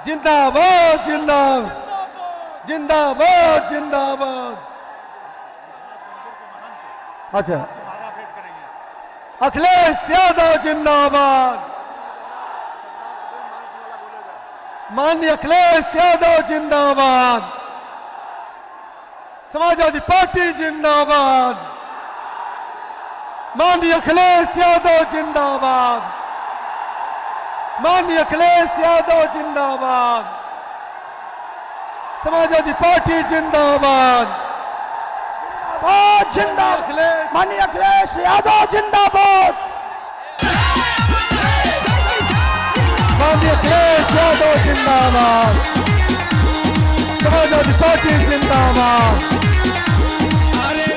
जिंदाबाद जिंदाबाद जिंदाबाद जिंदाबाद। अच्छा, अखिलेश यादव जिंदाबाद। माननीय अखिलेश यादव जिंदाबाद। समाजवादी पार्टी जिंदाबाद। माननीय अखिलेश यादव जिंदाबाद। माननीय अखिलेश यादव जिंदाबाद। समाजवादी पार्टी जिंदाबाद। जिंदाबाद। माननीय अखिलेश यादव जिंदाबाद। माननीय अखिलेश यादव जिंदाबाद। समाजवादी पार्टी जिंदाबाद।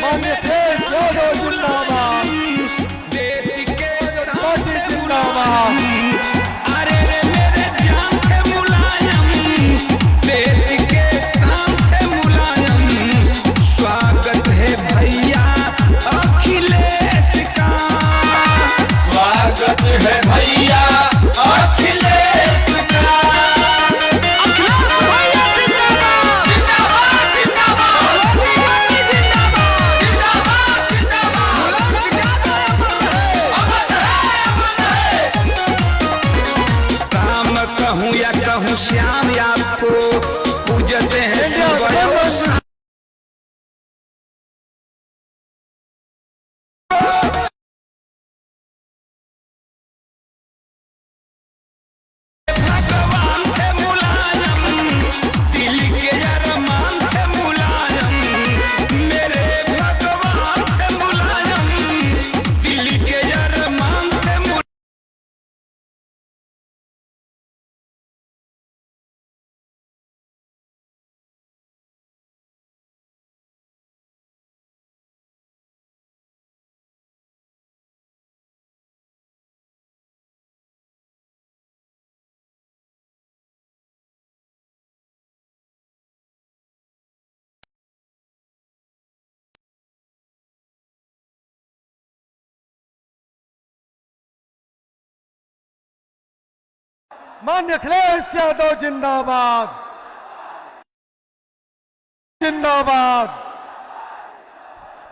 माननीय अखिलेश यादव जिंदाबाद। पार्टी जिंदाबाद। श्याम आपको पूजते हैं। माननीय अखिलेश यादव जिंदाबाद। जिंदाबाद।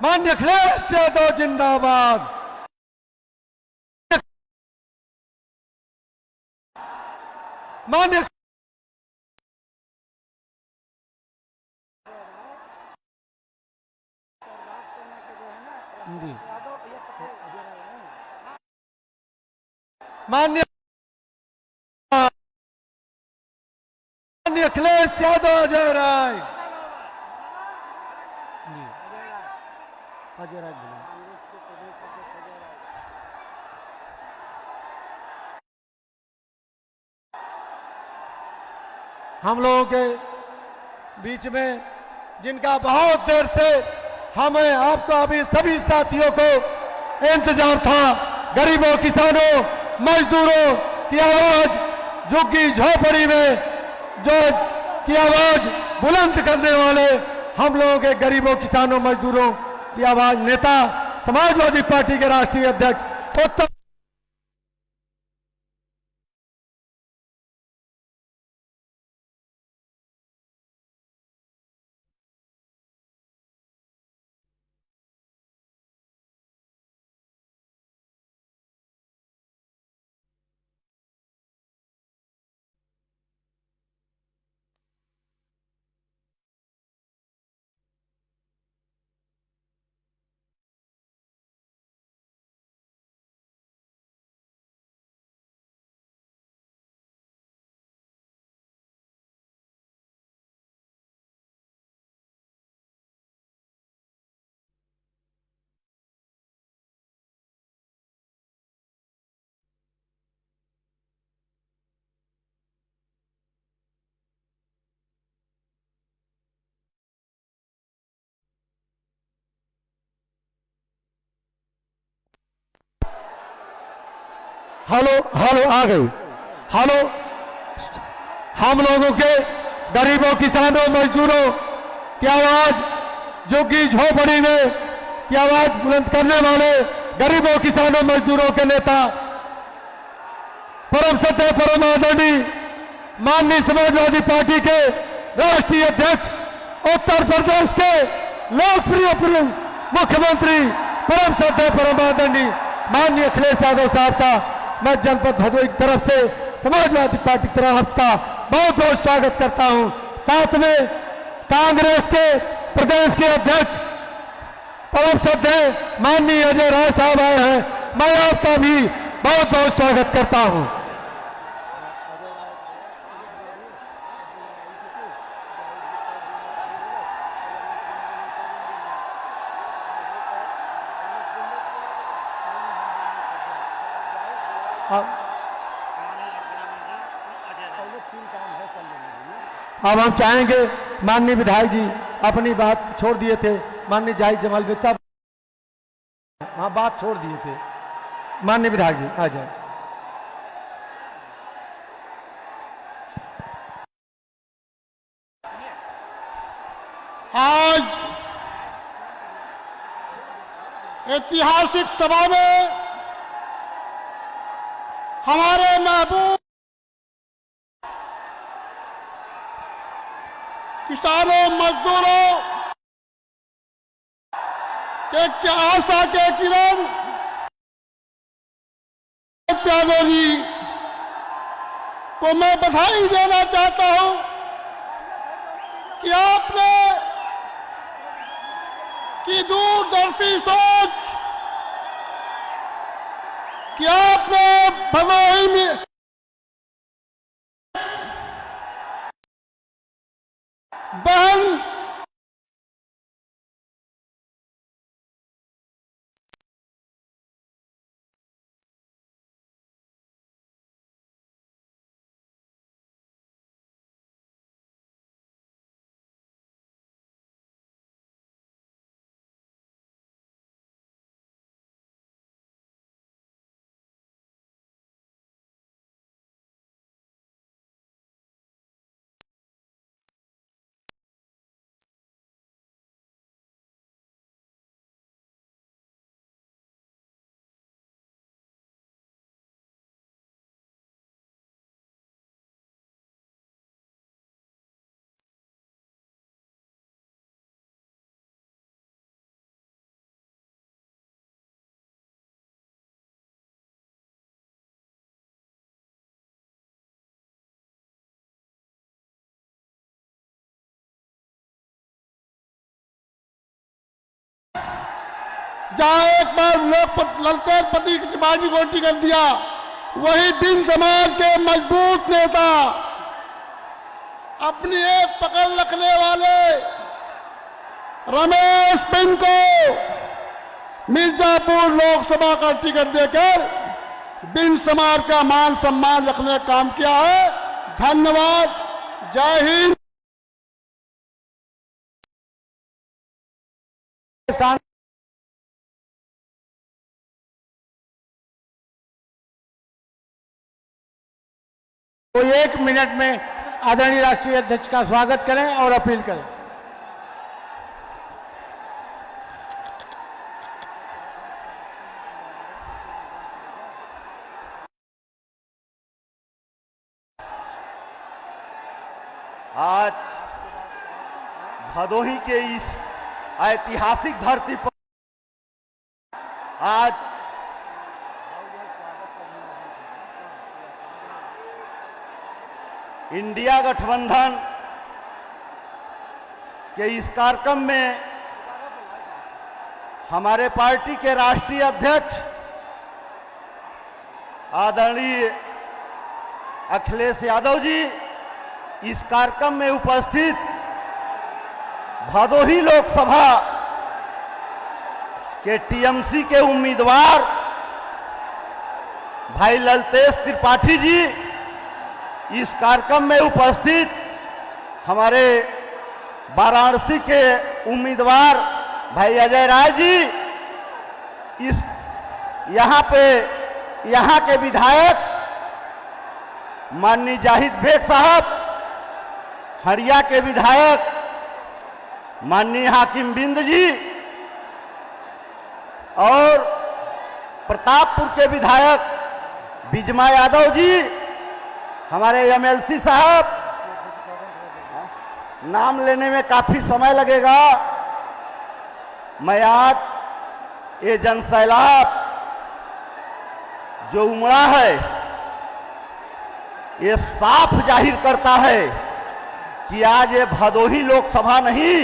माननीय अखिलेश यादव जिंदाबाद। माननीय माननीय अखिलेश यादव अजय राय। अजय राय हम लोगों के बीच में जिनका बहुत देर से हमें आपको अभी सभी साथियों को इंतजार था, गरीबों किसानों मजदूरों की आवाज झुग्गी झोपड़ी में जो की आवाज बुलंद करने वाले हम लोगों के गरीबों किसानों मजदूरों की आवाज नेता समाजवादी पार्टी के राष्ट्रीय अध्यक्ष उत्तम हेलो हेलो आ गई। हेलो, हम लोगों के गरीबों किसानों मजदूरों की आवाज झुग्गी झोपड़ी में की आवाज बुलंद करने वाले गरीबों किसानों मजदूरों के नेता परम सत्य परम आदरणीय माननीय समाजवादी पार्टी के राष्ट्रीय अध्यक्ष, उत्तर प्रदेश के लोकप्रिय पूर्व मुख्यमंत्री, परम श्रद्धेय परम आदरणीय माननीय अखिलेश यादव साहब का मैं जनपद भदोही की तरफ से समाजवादी पार्टी की तरफ का बहुत बहुत स्वागत करता हूं। साथ में कांग्रेस के प्रदेश के अध्यक्ष परम श्रद्धेय माननीय अजय राय साहब आए हैं, मैं आपका भी बहुत बहुत स्वागत करता हूं। अब हम चाहेंगे माननीय विधायक जी अपनी बात छोड़ दिए थे, माननीय जाहिद जमाल बेग साहब हाँ बात छोड़ दिए थे, माननीय विधायक जी आ जाए। आज ऐतिहासिक सभा में हमारे महबूब किसानों मजदूरों के क्या आशा के किरण यादव जी को मैं बधाई देना चाहता हूं कि आपने की दूरदर्शी सोच कि आपने भदोही में बहन जहां एक बार ललतेर पति की बाजी गोटी कर दिया, वही बिन समाज के मजबूत नेता अपनी एक पकड़ रखने वाले रमेश बिन को मिर्जापुर लोकसभा का टिकट देकर बिन समाज का मान सम्मान रखने का काम किया है। धन्यवाद। जय हिंद। तो 1 मिनट में आदरणीय राष्ट्रीय अध्यक्ष का स्वागत करें और अपील करें। आज भदोही के इस ऐतिहासिक धरती पर आज इंडिया गठबंधन के इस कार्यक्रम में हमारे पार्टी के राष्ट्रीय अध्यक्ष आदरणीय अखिलेश यादव जी इस कार्यक्रम में उपस्थित भदोही लोकसभा के टीएमसी के उम्मीदवार भाई ललतेश त्रिपाठी जी, इस कार्यक्रम में उपस्थित हमारे वाराणसी के उम्मीदवार भाई अजय राय जी, इस यहाँ के विधायक माननीय जाहिद बेग साहब, हरिया के विधायक माननीय हाकिम बिंद जी और प्रतापपुर के विधायक बिजमा यादव जी हमारे एमएलसी साहब, नाम लेने में काफी समय लगेगा। मैं आज ये जनसैलाब जो उमड़ा है, ये साफ जाहिर करता है कि आज ये भदोही लोकसभा नहीं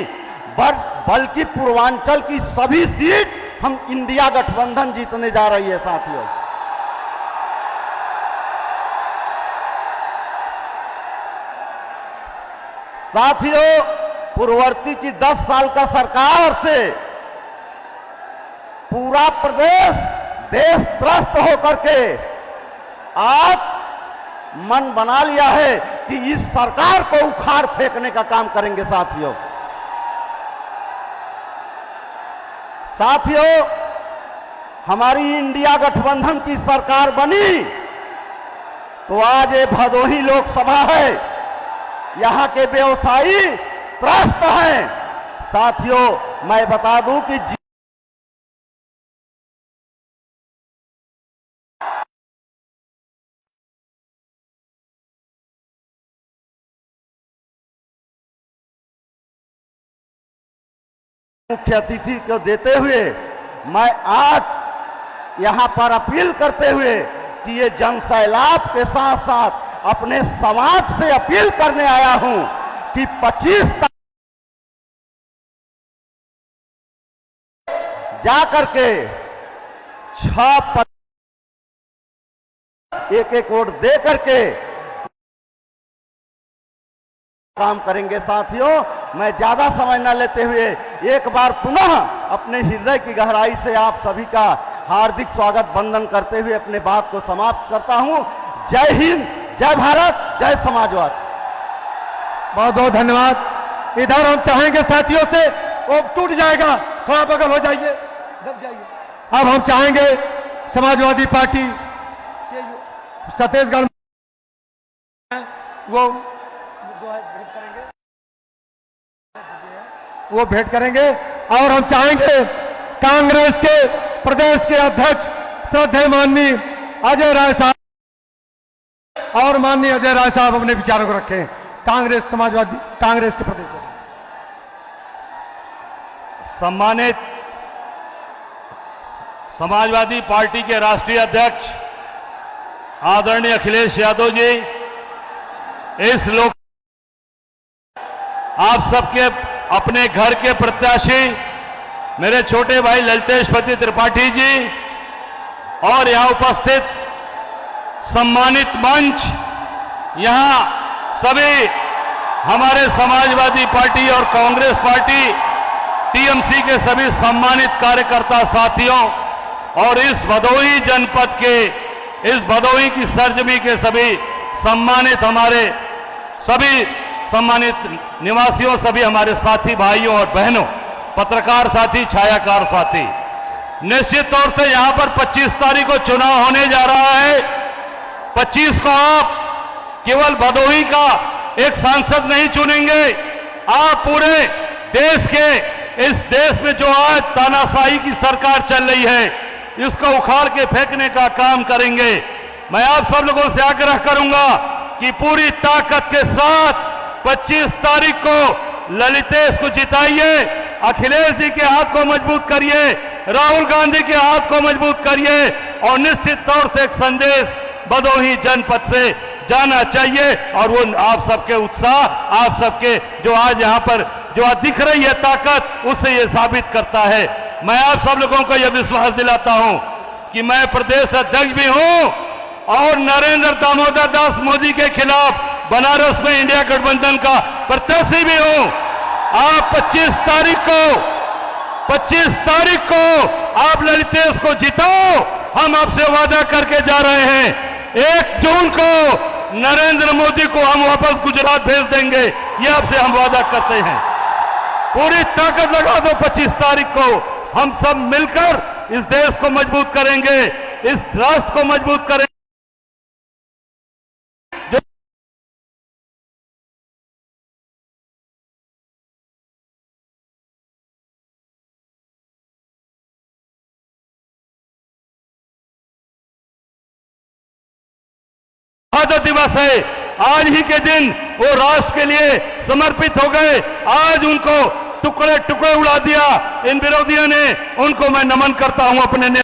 बल्कि पूर्वांचल की सभी सीट हम इंडिया गठबंधन जीतने जा रही है साथियों। साथियों, पूर्ववर्ती की 10 साल का सरकार से पूरा प्रदेश देश त्रस्त होकर के आज मन बना लिया है कि इस सरकार को उखाड़ फेंकने का काम करेंगे साथियों। साथियों, हमारी इंडिया गठबंधन की सरकार बनी तो आज ये भदोही लोकसभा है, यहां के व्यवसायी त्रस्त हैं। साथियों, मैं बता दूं कि मुख्य अतिथि को देते हुए मैं आज यहां पर अपील करते हुए कि ये जनसैलाब के साथ साथ अपने समाज से अपील करने आया हूं कि 25 तारीख जाकर के 6 एक वोट दे करके काम करेंगे। साथियों, मैं ज्यादा समय न लेते हुए एक बार पुनः अपने हृदय की गहराई से आप सभी का हार्दिक स्वागत वंदन करते हुए अपने बात को समाप्त करता हूं। जय हिंद, जय भारत, जय समाजवाद। बहुत बहुत धन्यवाद। इधर हम चाहेंगे साथियों से, वो टूट जाएगा, थोड़ा बगल हो जाइए, दब जाइए। अब हम चाहेंगे समाजवादी पार्टी छत्तीसगढ़ वो भेंट करेंगे और हम चाहेंगे कांग्रेस के प्रदेश के अध्यक्ष श्रद्धेय माननीय अजय राय साहब और माननीय अजय राय साहब अपने विचारों को रखें। समाजवादी कांग्रेस के प्रदेश सम्मानित समाजवादी पार्टी के राष्ट्रीय अध्यक्ष आदरणीय अखिलेश यादव जी, इस लोक आप सबके अपने घर के प्रत्याशी मेरे छोटे भाई ललितेशपति त्रिपाठी जी और यहां उपस्थित सम्मानित मंच, यहां सभी हमारे समाजवादी पार्टी और कांग्रेस पार्टी टीएमसी के सभी सम्मानित कार्यकर्ता साथियों और इस भदोही जनपद के, इस भदोही की सरजमी के सभी सम्मानित हमारे सभी सम्मानित निवासियों, सभी हमारे साथी भाइयों और बहनों, पत्रकार साथी, छायाकार साथी, निश्चित तौर से यहां पर 25 तारीख को चुनाव होने जा रहा है। 25 को आप केवल भदोही का एक सांसद नहीं चुनेंगे, आप पूरे देश के, इस देश में जो आज तानाशाही की सरकार चल रही है, इसको उखाड़ के फेंकने का काम करेंगे। मैं आप सब लोगों से आग्रह करूंगा कि पूरी ताकत के साथ 25 तारीख को ललितेश को जिताइए, अखिलेश जी के हाथ को मजबूत करिए, राहुल गांधी के हाथ को मजबूत करिए और निश्चित तौर से एक संदेश भदोही जनपद से जाना चाहिए। और वो आप सबके उत्साह, आप सबके जो आज यहां पर जो दिख रही है ताकत, उससे ये साबित करता है। मैं आप सब लोगों को यह विश्वास दिलाता हूं कि मैं प्रदेश अध्यक्ष भी हूं और नरेंद्र दामोदर दास मोदी के खिलाफ बनारस में इंडिया गठबंधन का प्रत्याशी भी हूं। आप 25 तारीख को आप ललितेश को जिताओ, हम आपसे वादा करके जा रहे हैं 1 जून को नरेंद्र मोदी को हम वापस गुजरात भेज देंगे, ये आपसे हम वादा करते हैं। पूरी ताकत लगा दो, 25 तारीख को हम सब मिलकर इस देश को मजबूत करेंगे, इस राष्ट्र को मजबूत करेंगे। शहादत दिवस है। आज ही के दिन वो राष्ट्र के लिए समर्पित हो गए। आज उनको टुकड़े टुकड़े उड़ा दिया इन विरोधियों ने। उनको मैं नमन करता हूं अपने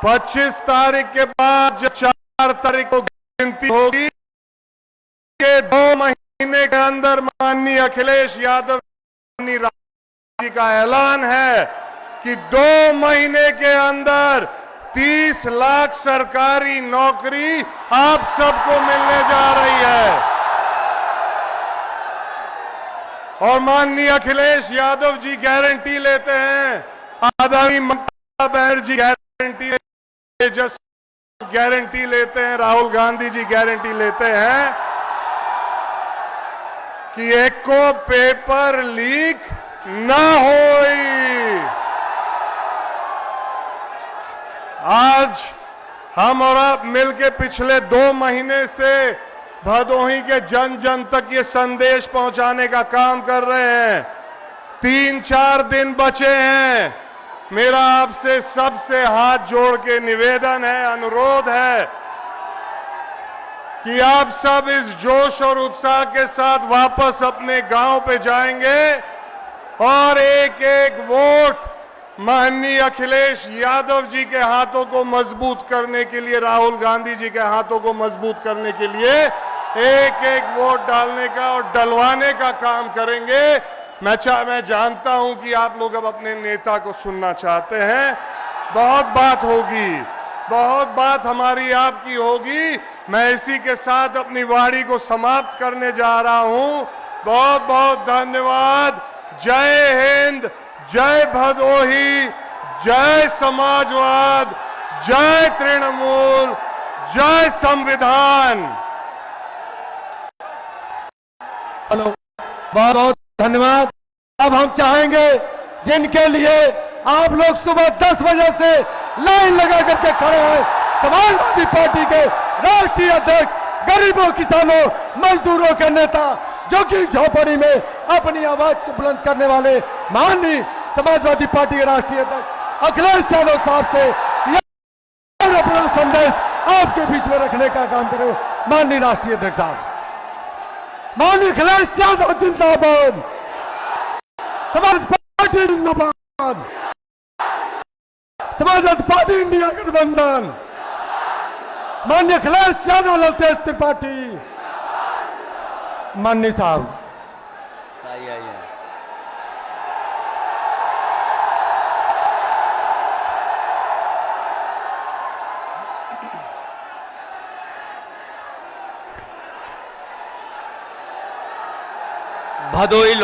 25 तारीख के बाद जब 4 तारीख को गिनती होगी के 2 महीने के अंदर माननीय अखिलेश यादव जी का ऐलान है कि 2 महीने के अंदर 30 लाख सरकारी नौकरी आप सबको मिलने जा रही है। और माननीय अखिलेश यादव जी गारंटी लेते हैं, आदरणीय ममता बनर्जी गारंटी, तेजस्वी गारंटी लेते हैं, राहुल गांधी जी गारंटी लेते हैं कि एको पेपर लीक ना होई। आज हम और आप मिलकर पिछले 2 महीने से भदोही के जन जन तक ये संदेश पहुंचाने का काम कर रहे हैं। 3-4 दिन बचे हैं। मेरा आपसे सबसे हाथ जोड़ के निवेदन है, अनुरोध है कि आप सब इस जोश और उत्साह के साथ वापस अपने गांव पे जाएंगे और एक एक वोट माननीय अखिलेश यादव जी के हाथों को मजबूत करने के लिए, राहुल गांधी जी के हाथों को मजबूत करने के लिए एक एक वोट डालने का और डलवाने का काम करेंगे। मैं जानता हूं कि आप लोग अब अपने नेता को सुनना चाहते हैं। बहुत बात होगी, बहुत बात हमारी आपकी होगी। मैं इसी के साथ अपनी वाणी को समाप्त करने जा रहा हूं। बहुत बहुत धन्यवाद। जय हिंद, जय भदोही, जय समाजवाद, जय तृणमूल, जय संविधान। हेलो, बहुत बहुत धन्यवाद। अब हम चाहेंगे जिनके लिए आप लोग सुबह 10 बजे से लाइन लगा करके खड़े हैं, समाजवादी पार्टी के राष्ट्रीय अध्यक्ष, गरीबों, किसानों, मजदूरों के नेता, जो कि झोपड़ी में अपनी आवाज को बुलंद करने वाले माननीय समाजवादी पार्टी के राष्ट्रीय अध्यक्ष अखिलेश यादव साहब से यह अपना संदेश आपके बीच में रखने का काम करें। माननीय राष्ट्रीय अध्यक्ष साहब। माननीय अखिलेश यादव जिंदाबाद, समाज पार्टी जिंदाबाद, समाजवादी पार्टी इंडिया गठबंधन, माननीय अखिलेश यादव, ललतेज त्रिपाठी। माननीय साहब आइए। भदोही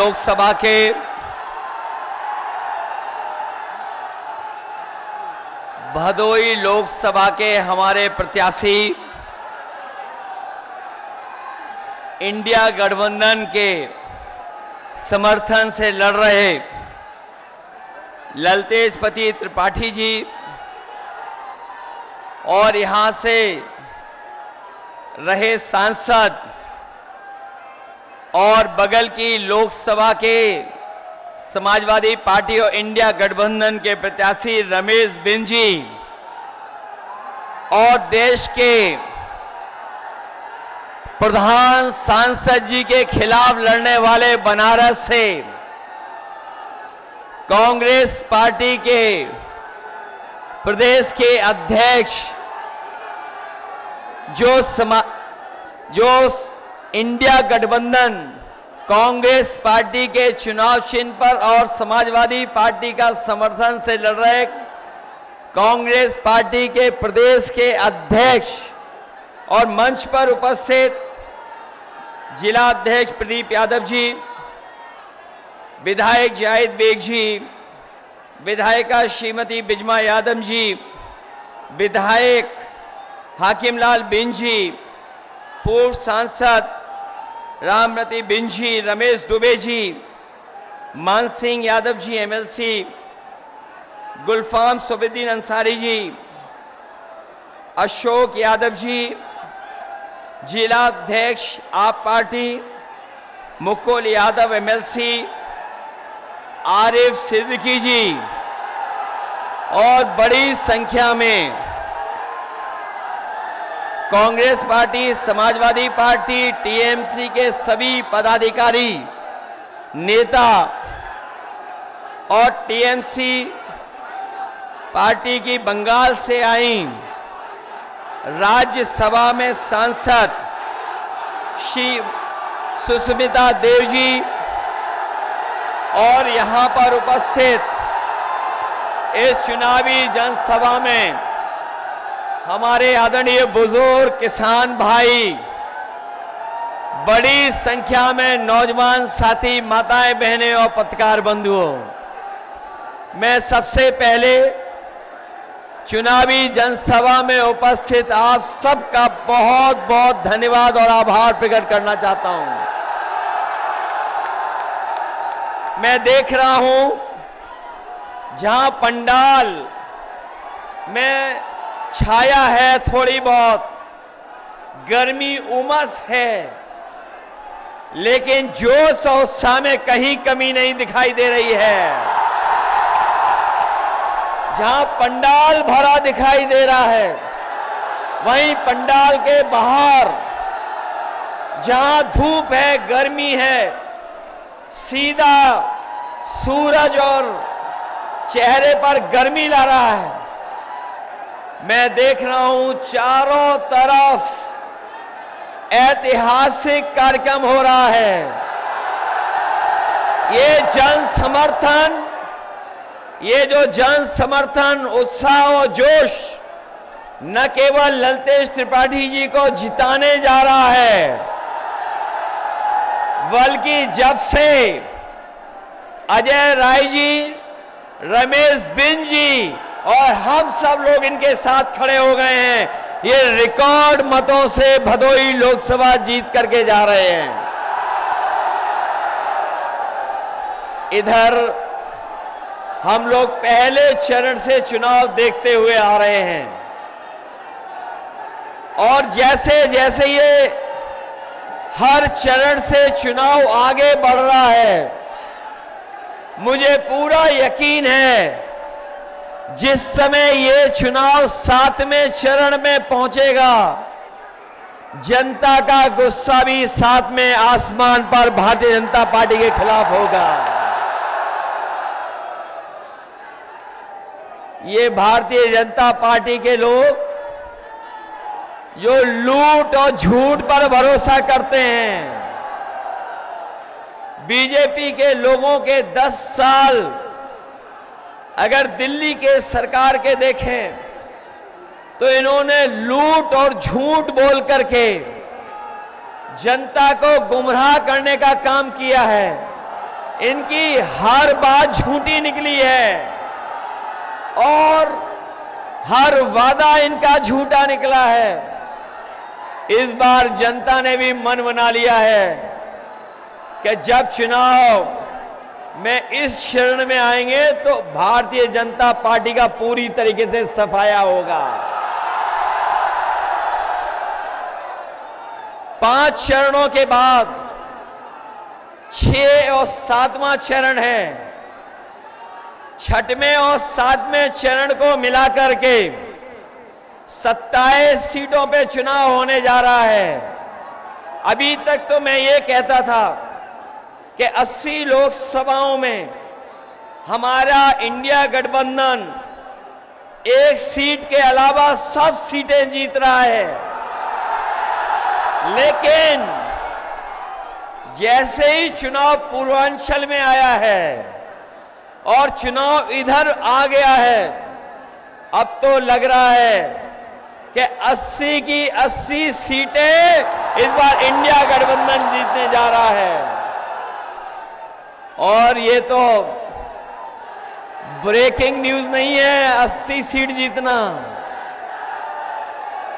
लोकसभा के हमारे प्रत्याशी, इंडिया गठबंधन के समर्थन से लड़ रहे ललतेज त्रिपाठी जी और यहां से रहे सांसद और बगल की लोकसभा के समाजवादी पार्टी और इंडिया गठबंधन के प्रत्याशी रमेश बिन जी और देश के प्रधान सांसद जी के खिलाफ लड़ने वाले बनारस से कांग्रेस पार्टी के प्रदेश के अध्यक्ष जो इंडिया गठबंधन कांग्रेस पार्टी के चुनाव चिन्ह पर और समाजवादी पार्टी का समर्थन से लड़ रहे कांग्रेस पार्टी के प्रदेश के अध्यक्ष और मंच पर उपस्थित जिला अध्यक्ष प्रदीप यादव जी, विधायक जाहिद बेग जी, विधायिका श्रीमती बिजमा यादव जी, विधायक हाकिमलाल बिन जी, पूर्व सांसद रामरती बिन जी, रमेश दुबे जी, मान सिंह यादव जी एमएलसी, गुलफाम सुबुद्दीन अंसारी जी, अशोक यादव जी, जिला अध्यक्ष आप पार्टी मुकुल यादव एमएलसी, आरिफ सिद्दीकी जी और बड़ी संख्या में Congress party, Samajwadi party, TMC के सभी पदाधिकारी, नेता और टीएमसी पार्टी की बंगाल से आई राज्यसभा में सांसद श्री सुष्मिता देव जी और यहां पर उपस्थित इस चुनावी जनसभा में हमारे आदरणीय बुजुर्ग किसान भाई, बड़ी संख्या में नौजवान साथी, माताएं, बहनें और पत्रकार बंधुओं, मैं सबसे पहले चुनावी जनसभा में उपस्थित आप सबका बहुत बहुत धन्यवाद और आभार प्रकट करना चाहता हूं। मैं देख रहा हूं जहां पंडाल में छाया है, थोड़ी बहुत गर्मी उमस है, लेकिन जोश और उत्साह में कहीं कमी नहीं दिखाई दे रही है। जहां पंडाल भरा दिखाई दे रहा है, वहीं पंडाल के बाहर जहां धूप है, गर्मी है, सीधा सूरज और चेहरे पर गर्मी ला रहा है। मैं देख रहा हूं चारों तरफ ऐतिहासिक कार्यक्रम हो रहा है। ये जो जन समर्थन, उत्साह और जोश न केवल ललतेश त्रिपाठी जी को जिताने जा रहा है, बल्कि जब से अजय राय जी, रमेश बिन जी और हम सब लोग इनके साथ खड़े हो गए हैं, ये रिकॉर्ड मतों से भदोही लोकसभा जीत करके जा रहे हैं। इधर हम लोग पहले चरण से चुनाव देखते हुए आ रहे हैं और जैसे जैसे ये हर चरण से चुनाव आगे बढ़ रहा है, मुझे पूरा यकीन है जिस समय ये चुनाव 7वें चरण में पहुंचेगा, जनता का गुस्सा भी 7वें आसमान पर भारतीय जनता पार्टी के खिलाफ होगा। ये भारतीय जनता पार्टी के लोग जो लूट और झूठ पर भरोसा करते हैं, बीजेपी के लोगों के 10 साल अगर दिल्ली के सरकार के देखें तो इन्होंने लूट और झूठ बोल करके जनता को गुमराह करने का काम किया है। इनकी हर बात झूठी निकली है और हर वादा इनका झूठा निकला है। इस बार जनता ने भी मन बना लिया है कि जब चुनाव में इस चरण में आएंगे तो भारतीय जनता पार्टी का पूरी तरीके से सफाया होगा। 5 चरणों के बाद 6 और 7वां चरण है। 6वें और 7वें चरण को मिलाकर के 27 सीटों पे चुनाव होने जा रहा है। अभी तक तो मैं ये कहता था कि 80 लोकसभाओं में हमारा इंडिया गठबंधन 1 सीट के अलावा सब सीटें जीत रहा है, लेकिन जैसे ही चुनाव पूर्वांचल में आया है और चुनाव इधर आ गया है, अब तो लग रहा है कि 80 की 80 सीटें इस बार इंडिया गठबंधन जीतने जा रहा है। और ये तो ब्रेकिंग न्यूज नहीं है 80 सीट जीतना।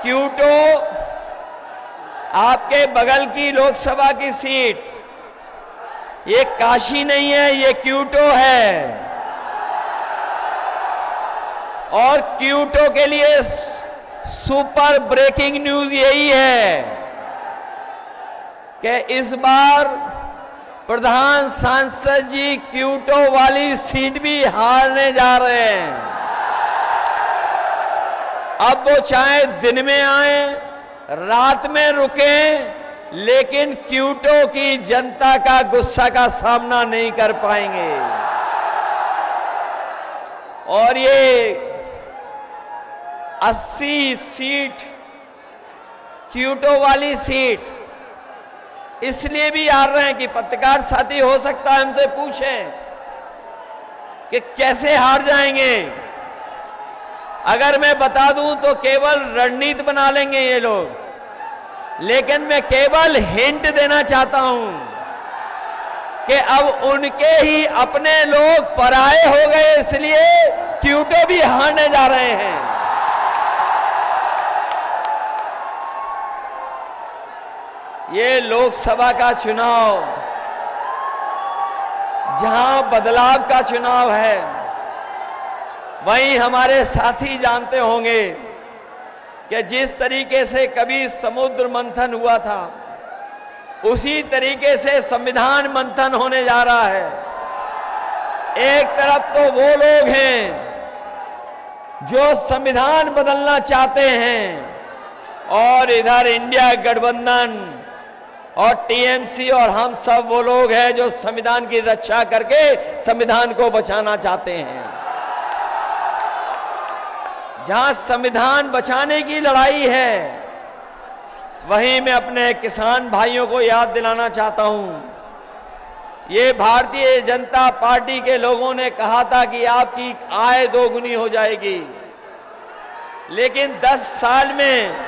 क्यूटो आपके बगल की लोकसभा की सीट, ये काशी नहीं है, ये क्यूटो है। और क्यूटो के लिए सुपर ब्रेकिंग न्यूज यही है कि इस बार प्रधान सांसद जी क्यूटो वाली सीट भी हारने जा रहे हैं। अब वो चाहे दिन में आए, रात में रुकें, लेकिन क्यूटो की जनता का गुस्सा का सामना नहीं कर पाएंगे। और ये 80 सीट क्यूटो वाली सीट इसलिए भी हार रहे हैं कि पत्रकार साथी हो सकता है हमसे पूछें कि कैसे हार जाएंगे। अगर मैं बता दूं तो केवल रणनीति बना लेंगे ये लोग, लेकिन मैं केवल हिंट देना चाहता हूं कि अब उनके ही अपने लोग पराये हो गए, इसलिए क्यूटो भी हारने जा रहे हैं। ये लोकसभा का चुनाव जहां बदलाव का चुनाव है, वहीं हमारे साथी जानते होंगे कि जिस तरीके से कभी समुद्र मंथन हुआ था, उसी तरीके से संविधान मंथन होने जा रहा है। एक तरफ तो वो लोग हैं जो संविधान बदलना चाहते हैं, और इधर इंडिया गठबंधन और टीएमसी और हम सब वो लोग हैं जो संविधान की रक्षा करके संविधान को बचाना चाहते हैं। जहां संविधान बचाने की लड़ाई है, वहीं मैं अपने किसान भाइयों को याद दिलाना चाहता हूं, ये भारतीय जनता पार्टी के लोगों ने कहा था कि आपकी आय दोगुनी हो जाएगी, लेकिन 10 साल में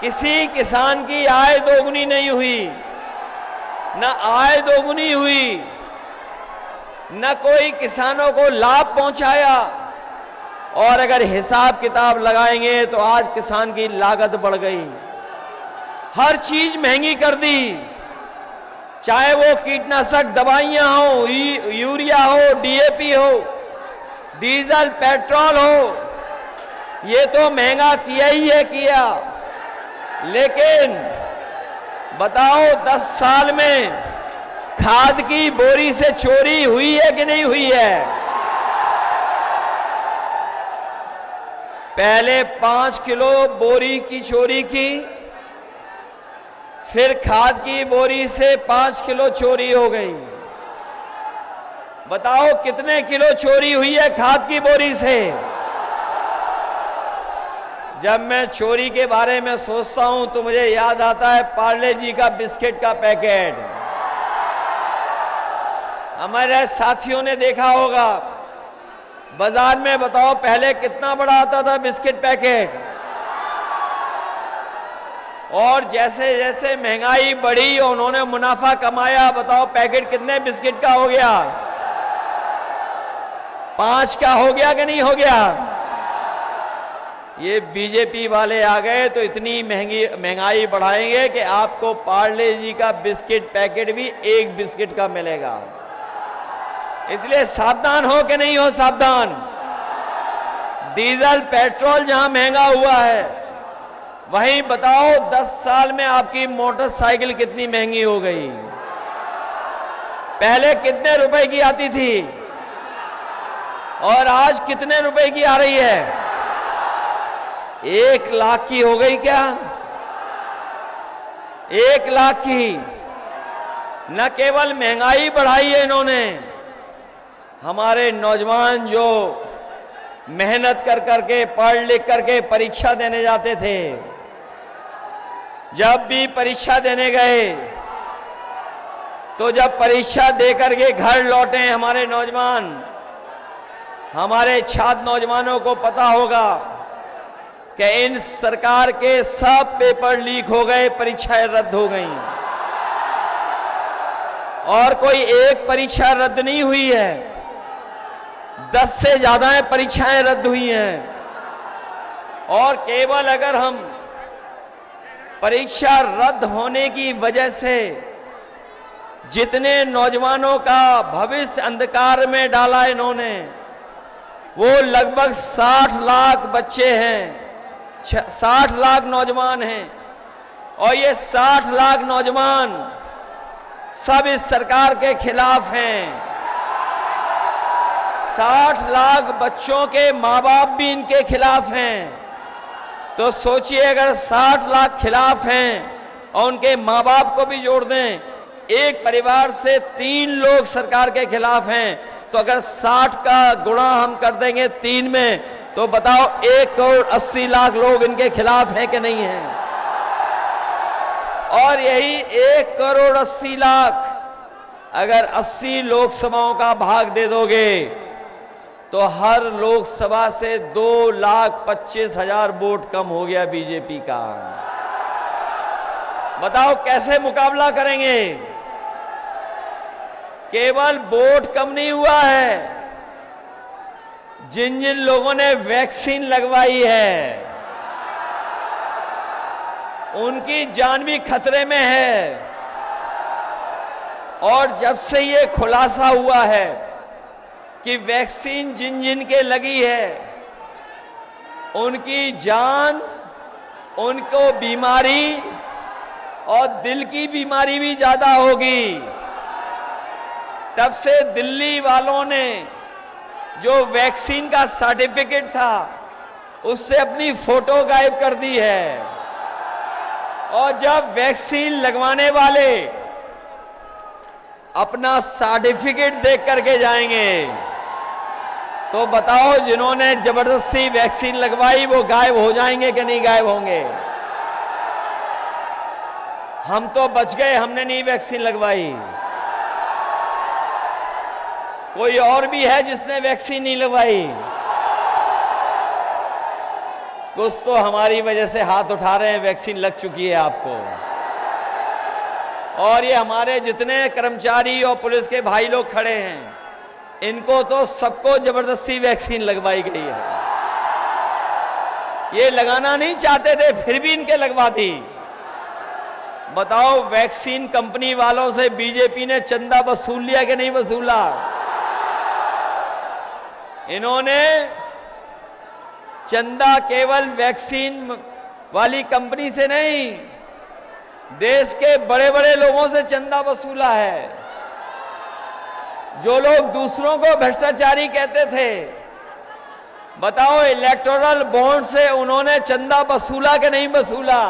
किसी किसान की आय दोगुनी नहीं हुई। न आय दोगुनी हुई, न कोई किसानों को लाभ पहुंचाया, और अगर हिसाब किताब लगाएंगे तो आज किसान की लागत बढ़ गई। हर चीज महंगी कर दी, चाहे वो कीटनाशक दवाइयां हो, यूरिया हो, डीएपी हो, डीजल पेट्रोल हो, ये तो महंगा किया ही है किया। लेकिन बताओ 10 साल में खाद की बोरी से चोरी हुई है कि नहीं हुई है? पहले 5 किलो बोरी की चोरी की, फिर खाद की बोरी से 5 किलो चोरी हो गई। बताओ कितने किलो चोरी हुई है खाद की बोरी से? जब मैं चोरी के बारे में सोचता हूं तो मुझे याद आता है पार्ले जी का बिस्किट का पैकेट। हमारे साथियों ने देखा होगा बाजार में, बताओ पहले कितना बड़ा आता था बिस्किट पैकेट, और जैसे जैसे महंगाई बढ़ी और उन्होंने मुनाफा कमाया, बताओ पैकेट कितने बिस्किट का हो गया? 5 का हो गया कि नहीं हो गया? ये बीजेपी वाले आ गए तो इतनी महंगाई बढ़ाएंगे कि आपको पार्ले जी का बिस्किट पैकेट भी 1 बिस्किट का मिलेगा। इसलिए सावधान हो कि नहीं हो सावधान। डीजल पेट्रोल जहां महंगा हुआ है, वहीं बताओ 10 साल में आपकी मोटरसाइकिल कितनी महंगी हो गई। पहले कितने रुपए की आती थी और आज कितने रुपए की आ रही है? 1 लाख की हो गई क्या? 1 लाख की। न केवल महंगाई बढ़ाई है इन्होंने, हमारे नौजवान जो मेहनत कर करके पढ़ लिख करके परीक्षा देने जाते थे, जब भी परीक्षा देने गए तो जब परीक्षा देकर के घर लौटे हमारे नौजवान, हमारे छात्र नौजवानों को पता होगा कि इन सरकार के सब पेपर लीक हो गए, परीक्षाएं रद्द हो गई, और कोई एक परीक्षा रद्द नहीं हुई है, 10 से ज्यादा परीक्षाएं रद्द हुई हैं। और केवल अगर हम परीक्षा रद्द होने की वजह से जितने नौजवानों का भविष्य अंधकार में डाला इन्होंने, वो लगभग 60 लाख बच्चे हैं, 60 लाख नौजवान हैं, और ये 60 लाख नौजवान सब इस सरकार के खिलाफ हैं। 60 लाख बच्चों के मां बाप भी इनके खिलाफ हैं। तो सोचिए अगर 60 लाख खिलाफ हैं और उनके मां बाप को भी जोड़ दें, एक परिवार से 3 लोग सरकार के खिलाफ हैं, तो अगर 60 का गुणा हम कर देंगे 3 में, तो बताओ 1 करोड़ 80 लाख लोग इनके खिलाफ हैं कि नहीं हैं? और यही 1 करोड़ 80 लाख अगर 80 लोकसभाओं का भाग दे दोगे तो हर लोकसभा से 2,25,000 वोट कम हो गया बीजेपी का। बताओ कैसे मुकाबला करेंगे? केवल वोट कम नहीं हुआ है, जिन जिन लोगों ने वैक्सीन लगवाई है उनकी जान भी खतरे में है। और जब से ये खुलासा हुआ है कि वैक्सीन जिन जिन के लगी है उनकी जान, उनको बीमारी और दिल की बीमारी भी ज्यादा होगी, तब से दिल्ली वालों ने जो वैक्सीन का सर्टिफिकेट था उससे अपनी फोटो गायब कर दी है। और जब वैक्सीन लगवाने वाले अपना सर्टिफिकेट देख करके जाएंगे तो बताओ जिन्होंने जबरदस्ती वैक्सीन लगवाई वो गायब हो जाएंगे कि नहीं गायब होंगे? हम तो बच गए, हमने नहीं वैक्सीन लगवाई। कोई और भी है जिसने वैक्सीन नहीं लगवाई? कुछ तो हमारी वजह से हाथ उठा रहे हैं, वैक्सीन लग चुकी है आपको। और ये हमारे जितने कर्मचारी और पुलिस के भाई लोग खड़े हैं, इनको तो सबको जबरदस्ती वैक्सीन लगवाई गई है। ये लगाना नहीं चाहते थे, फिर भी इनके लगवा दी। बताओ वैक्सीन कंपनी वालों से बीजेपी ने चंदा वसूल लिया कि नहीं वसूला? इन्होंने चंदा केवल वैक्सीन वाली कंपनी से नहीं, देश के बड़े बड़े लोगों से चंदा वसूला है। जो लोग दूसरों को भ्रष्टाचारी कहते थे, बताओ इलेक्टोरल बॉन्ड से उन्होंने चंदा वसूला कि नहीं वसूला?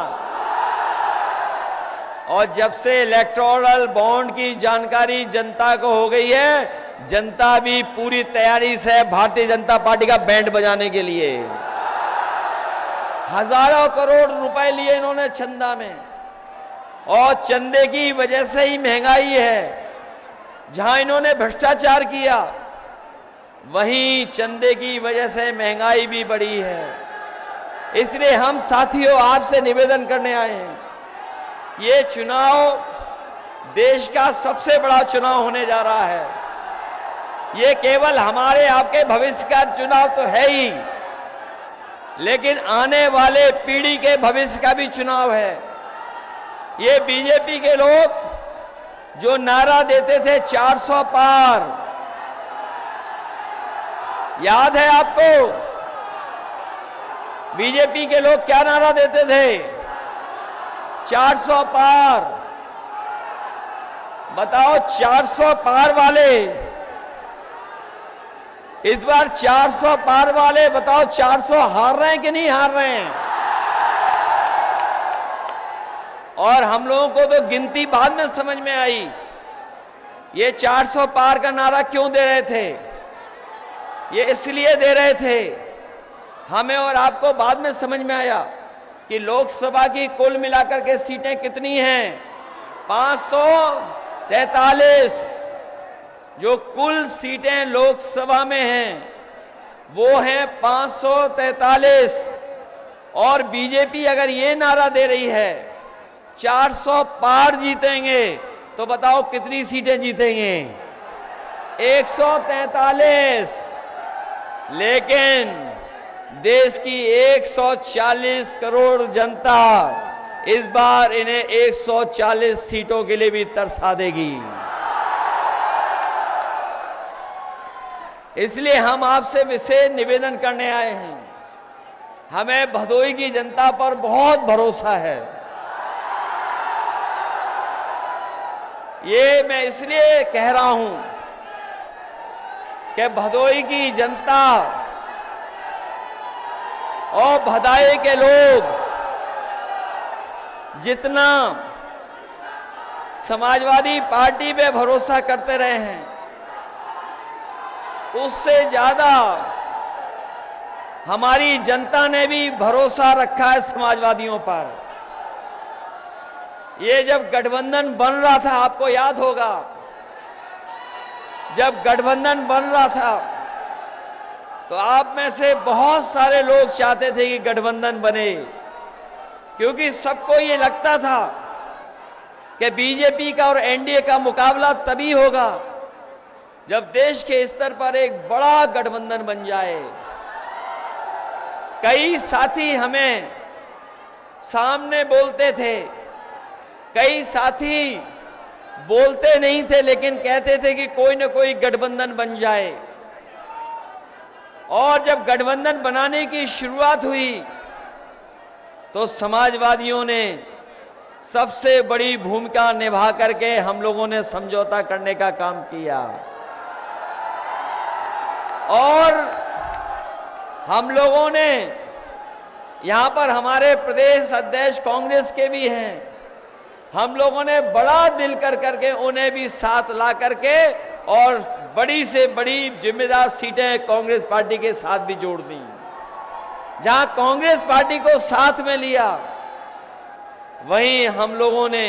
और जब से इलेक्टोरल बॉन्ड की जानकारी जनता को हो गई है, जनता भी पूरी तैयारी से भारतीय जनता पार्टी का बैंड बजाने के लिए। हजारों करोड़ रुपए लिए इन्होंने चंदा में, और चंदे की वजह से ही महंगाई है। जहां इन्होंने भ्रष्टाचार किया वहीं चंदे की वजह से महंगाई भी बढ़ी है। इसलिए हम साथियों आपसे निवेदन करने आए हैं, ये चुनाव देश का सबसे बड़ा चुनाव होने जा रहा है। ये केवल हमारे आपके भविष्य का चुनाव तो है ही, लेकिन आने वाले पीढ़ी के भविष्य का भी चुनाव है। ये बीजेपी के लोग जो नारा देते थे 400 पार, याद है आपको? बीजेपी के लोग क्या नारा देते थे? 400 पार। बताओ 400 पार वाले, इस बार 400 पार वाले बताओ 400 हार रहे हैं कि नहीं हार रहे हैं? और हम लोगों को तो गिनती बाद में समझ में आई, ये 400 पार का नारा क्यों दे रहे थे? ये इसलिए दे रहे थे, हमें और आपको बाद में समझ में आया कि लोकसभा की कुल मिलाकर के सीटें कितनी हैं? 543। जो कुल सीटें लोकसभा में हैं वो हैं 543। और बीजेपी अगर ये नारा दे रही है 400 पार जीतेंगे, तो बताओ कितनी सीटें जीतेंगे? 143। लेकिन देश की 140 करोड़ जनता इस बार इन्हें 140 सीटों के लिए भी तरसा देगी। इसलिए हम आपसे विशेष निवेदन करने आए हैं। हमें भदोही की जनता पर बहुत भरोसा है। ये मैं इसलिए कह रहा हूं कि भदोही की जनता और भदाई के लोग जितना समाजवादी पार्टी पे भरोसा करते रहे हैं, उससे ज्यादा हमारी जनता ने भी भरोसा रखा है समाजवादियों पर। ये जब गठबंधन बन रहा था, आपको याद होगा, जब गठबंधन बन रहा था तो आप में से बहुत सारे लोग चाहते थे कि गठबंधन बने, क्योंकि सबको ये लगता था कि बीजेपी का और एनडीए का मुकाबला तभी होगा जब देश के स्तर पर एक बड़ा गठबंधन बन जाए। कई साथी हमें सामने बोलते थे, कई साथी बोलते नहीं थे लेकिन कहते थे कि कोई न कोई गठबंधन बन जाए। और जब गठबंधन बनाने की शुरुआत हुई तो समाजवादियों ने सबसे बड़ी भूमिका निभा करके हम लोगों ने समझौता करने का काम किया। और हम लोगों ने, यहां पर हमारे प्रदेश अध्यक्ष कांग्रेस के भी हैं, हम लोगों ने बड़ा दिल कर करके उन्हें भी साथ ला करके और बड़ी से बड़ी जिम्मेदार सीटें कांग्रेस पार्टी के साथ भी जोड़ दी। जहां कांग्रेस पार्टी को साथ में लिया, वहीं हम लोगों ने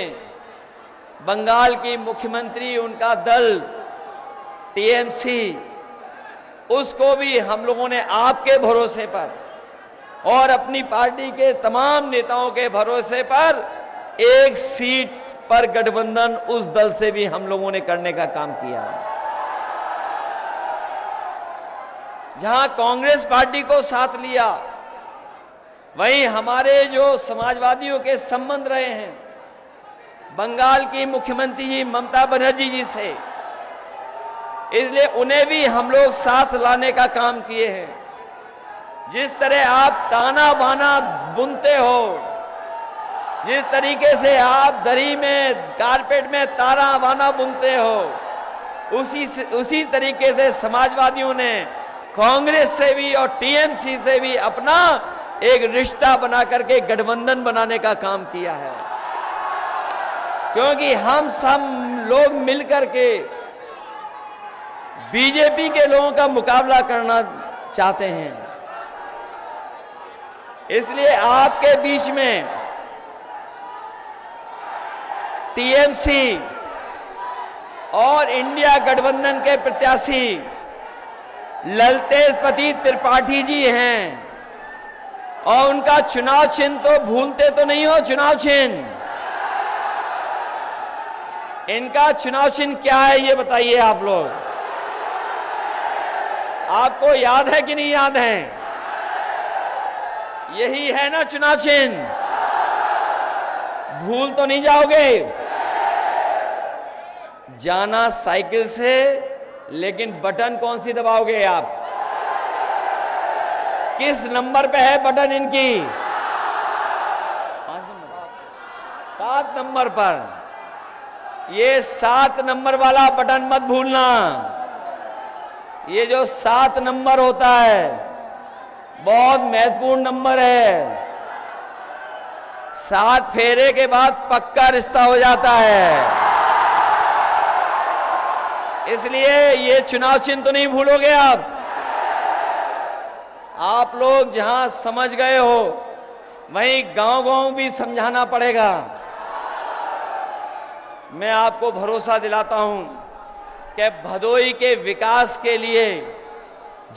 बंगाल की मुख्यमंत्री, उनका दल टीएमसी, उसको भी हम लोगों ने आपके भरोसे पर और अपनी पार्टी के तमाम नेताओं के भरोसे पर एक सीट पर गठबंधन उस दल से भी हम लोगों ने करने का काम किया। जहां कांग्रेस पार्टी को साथ लिया, वहीं हमारे जो समाजवादियों के संबंध रहे हैं बंगाल की मुख्यमंत्री जी ममता बनर्जी जी से, इसलिए उन्हें भी हम लोग साथ लाने का काम किए हैं। जिस तरह आप ताना बाना बुनते हो, जिस तरीके से आप दरी में, कारपेट में ताना बाना बुनते हो, उसी तरीके से समाजवादियों ने कांग्रेस से भी और टीएमसी से भी अपना एक रिश्ता बना करके गठबंधन बनाने का काम किया है। क्योंकि हम सब लोग मिलकर के बीजेपी के लोगों का मुकाबला करना चाहते हैं। इसलिए आपके बीच में टीएमसी और इंडिया गठबंधन के प्रत्याशी ललतेश त्रिपाठी जी हैं, और उनका चुनाव चिन्ह तो भूलते तो नहीं हो। चुनाव चिन्ह, इनका चुनाव चिन्ह क्या है ये बताइए आप लोग, आपको याद है कि नहीं याद है? यही है ना चुनाव चिन्ह, भूल तो नहीं जाओगे? जाना साइकिल से, लेकिन बटन कौन सी दबाओगे आप? किस नंबर पे है बटन इनकी? 7 नंबर पर। ये 7 नंबर वाला बटन मत भूलना। ये जो 7 नंबर होता है बहुत महत्वपूर्ण नंबर है। 7 फेरे के बाद पक्का रिश्ता हो जाता है। इसलिए ये चुनाव चिन्ह तो नहीं भूलोगे आप। आप लोग जहां समझ गए हो वहीं गांव-गांव भी समझाना पड़ेगा। मैं आपको भरोसा दिलाता हूं कि भदोई के विकास के लिए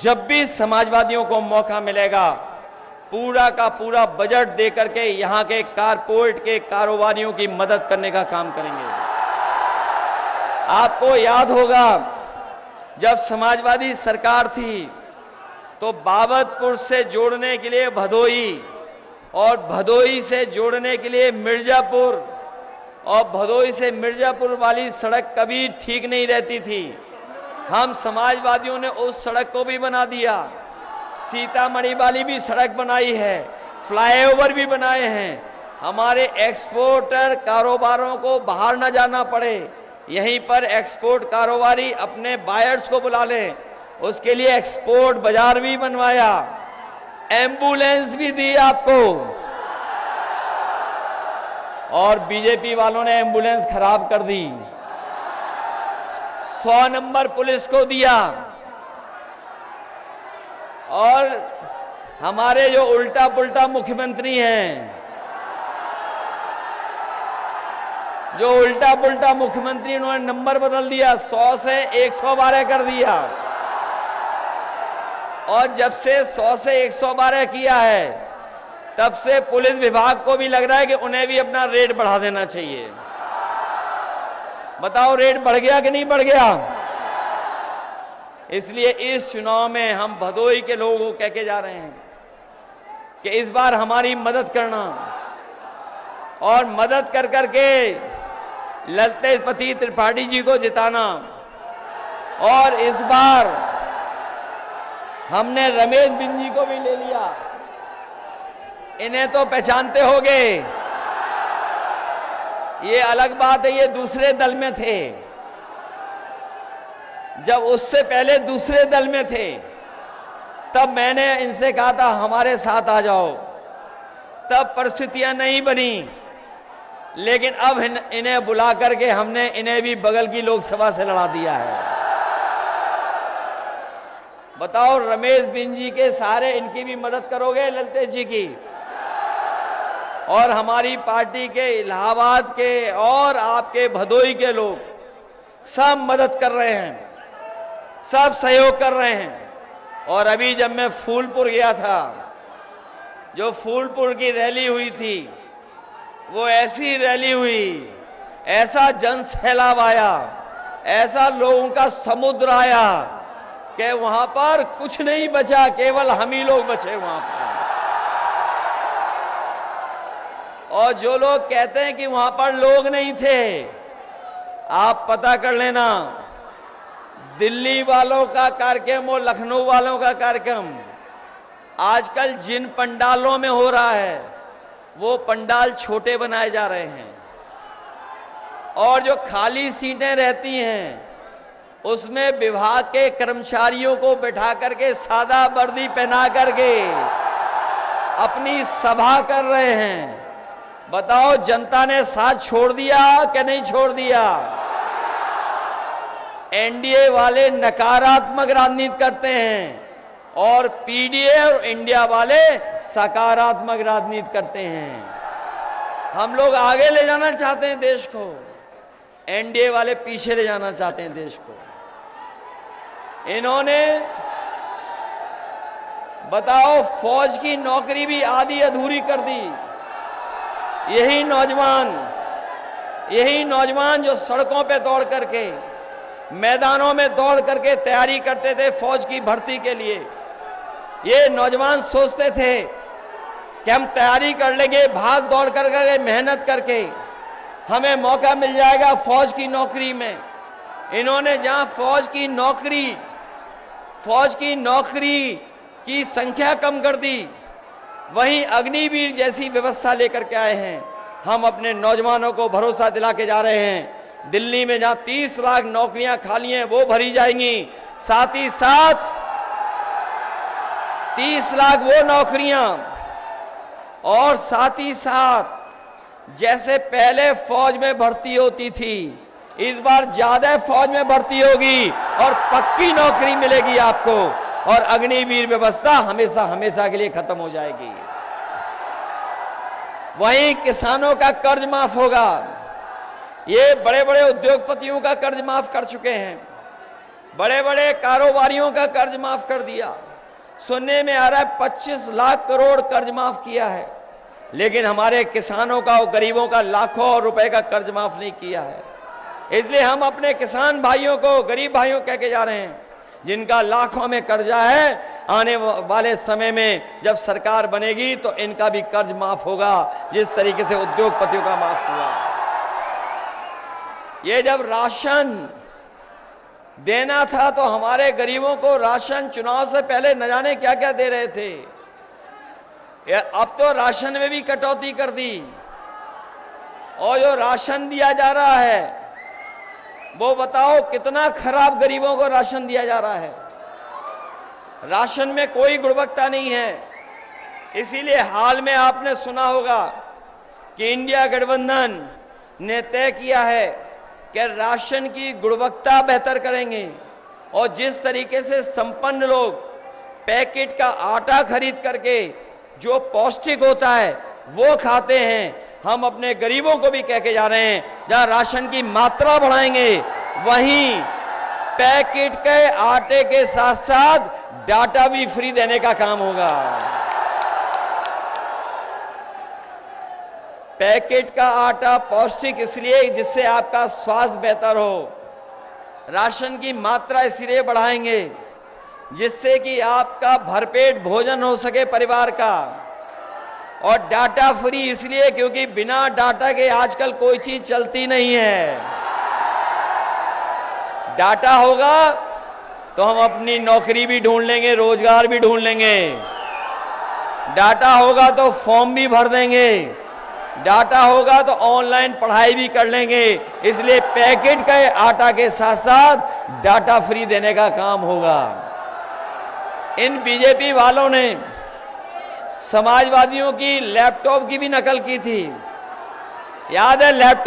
जब भी समाजवादियों को मौका मिलेगा, पूरा का पूरा बजट देकर के यहां के कारपोरेट के कारोबारियों की मदद करने का काम करेंगे। आपको याद होगा जब समाजवादी सरकार थी तो बाबतपुर से जोड़ने के लिए भदोई और भदोई से जोड़ने के लिए मिर्जापुर और भदोई से मिर्जापुर वाली सड़क कभी ठीक नहीं रहती थी। हम समाजवादियों ने उस सड़क को भी बना दिया। सीतामढ़ी वाली भी सड़क बनाई है, फ्लाईओवर भी बनाए हैं। हमारे एक्सपोर्टर कारोबारों को बाहर न जाना पड़े, यहीं पर एक्सपोर्ट कारोबारी अपने बायर्स को बुला लें, उसके लिए एक्सपोर्ट बाजार भी बनवाया, एम्बुलेंस भी दी आपको। और बीजेपी वालों ने एम्बुलेंस खराब कर दी। 100 नंबर पुलिस को दिया, और हमारे जो उल्टा पुल्टा मुख्यमंत्री हैं, जो उल्टा पुल्टा मुख्यमंत्री, उन्होंने नंबर बदल दिया, 100 से 112 कर दिया। और जब से 100 से 112 किया है, तब से पुलिस विभाग को भी लग रहा है कि उन्हें भी अपना रेट बढ़ा देना चाहिए। बताओ, रेट बढ़ गया कि नहीं बढ़ गया? इसलिए इस चुनाव में हम भदोही के लोगों को कह के जा रहे हैं कि इस बार हमारी मदद करना, और मदद कर करके ललतेशपति त्रिपाठी जी को जिताना। और इस बार हमने रमेश बिंद जी को भी ले लिया। इन्हें तो पहचानते होंगे, ये अलग बात है, ये दूसरे दल में थे। जब उससे पहले दूसरे दल में थे, तब मैंने इनसे कहा था हमारे साथ आ जाओ, तब परिस्थितियां नहीं बनी। लेकिन अब इन्हें बुला करके हमने इन्हें भी बगल की लोकसभा से लड़ा दिया है। बताओ, रमेश बिंद जी के सारे इनकी भी मदद करोगे, ललतेश जी की? और हमारी पार्टी के इलाहाबाद के और आपके भदोही के लोग सब मदद कर रहे हैं, सब सहयोग कर रहे हैं। और अभी जब मैं फूलपुर गया था, जो फूलपुर की रैली हुई थी, वो ऐसी रैली हुई, ऐसा जन सैलाब आया, ऐसा लोगों का समुद्र आया कि वहां पर कुछ नहीं बचा, केवल हम ही लोग बचे वहां पर। और जो लोग कहते हैं कि वहां पर लोग नहीं थे, आप पता कर लेना, दिल्ली वालों का कार्यक्रम और लखनऊ वालों का कार्यक्रम आजकल जिन पंडालों में हो रहा है, वो पंडाल छोटे बनाए जा रहे हैं। और जो खाली सीटें रहती हैं, उसमें विभाग के कर्मचारियों को बैठा करके सादा वर्दी पहना करके अपनी सभा कर रहे हैं। बताओ, जनता ने साथ छोड़ दिया कि नहीं छोड़ दिया? एनडीए वाले नकारात्मक राजनीति करते हैं और पीडीए और इंडिया वाले सकारात्मक राजनीति करते हैं। हम लोग आगे ले जाना चाहते हैं देश को, एनडीए वाले पीछे ले जाना चाहते हैं देश को। इन्होंने, बताओ, फौज की नौकरी भी आधी अधूरी कर दी। यही नौजवान जो सड़कों पे दौड़ करके, मैदानों में दौड़ करके तैयारी करते थे फौज की भर्ती के लिए, ये नौजवान सोचते थे कि हम तैयारी कर लेंगे, भाग दौड़ करके, मेहनत करके हमें मौका मिल जाएगा फौज की नौकरी में। इन्होंने जहां फौज की नौकरी की संख्या कम कर दी, वहीं अग्निवीर जैसी व्यवस्था लेकर के आए हैं। हम अपने नौजवानों को भरोसा दिला के जा रहे हैं, दिल्ली में जहां 30 लाख नौकरियां खाली हैं वो भरी जाएंगी, साथ ही साथ 30 लाख वो नौकरियां, और साथ ही साथ जैसे पहले फौज में भर्ती होती थी, इस बार ज्यादा फौज में भर्ती होगी और पक्की नौकरी मिलेगी आपको, और अग्निवीर व्यवस्था हमेशा हमेशा के लिए खत्म हो जाएगी। वहीं किसानों का कर्ज माफ होगा। ये बड़े बड़े उद्योगपतियों का कर्ज माफ कर चुके हैं, बड़े बड़े कारोबारियों का कर्ज माफ कर दिया। सुनने में आ रहा है 25 लाख करोड़ कर्ज माफ किया है, लेकिन हमारे किसानों का और गरीबों का लाखों रुपए का कर्ज माफ नहीं किया है। इसलिए हम अपने किसान भाइयों को, गरीब भाइयों कह के जा रहे हैं, जिनका लाखों में कर्जा है, आने वाले समय में जब सरकार बनेगी तो इनका भी कर्ज माफ होगा, जिस तरीके से उद्योगपतियों का माफ हुआ। ये जब राशन देना था तो हमारे गरीबों को राशन चुनाव से पहले न जाने क्या क्या दे रहे थे। अब तो राशन में भी कटौती कर दी, और जो राशन दिया जा रहा है वो बताओ कितना खराब गरीबों को राशन दिया जा रहा है। राशन में कोई गुणवत्ता नहीं है। इसीलिए हाल में आपने सुना होगा कि इंडिया गठबंधन ने तय किया है कि राशन की गुणवत्ता बेहतर करेंगे, और जिस तरीके से संपन्न लोग पैकेट का आटा खरीद करके जो पौष्टिक होता है वो खाते हैं। हम अपने गरीबों को भी कह के जा रहे हैं, जहां राशन की मात्रा बढ़ाएंगे वहीं पैकेट के आटे के साथ साथ डाटा भी फ्री देने का काम होगा। पैकेट का आटा पौष्टिक इसलिए जिससे आपका स्वास्थ्य बेहतर हो, राशन की मात्रा इसलिए बढ़ाएंगे जिससे कि आपका भरपेट भोजन हो सके परिवार का, और डाटा फ्री इसलिए क्योंकि बिना डाटा के आजकल कोई चीज चलती नहीं है। डाटा होगा तो हम अपनी नौकरी भी ढूंढ लेंगे, रोजगार भी ढूंढ लेंगे। डाटा होगा तो फॉर्म भी भर देंगे, डाटा होगा तो ऑनलाइन पढ़ाई भी कर लेंगे। इसलिए पैकेट के आटा के साथ साथ डाटा फ्री देने का काम होगा। इन बीजेपी वालों ने समाजवादियों की लैपटॉप की भी नकल की थी, याद है लैपटॉप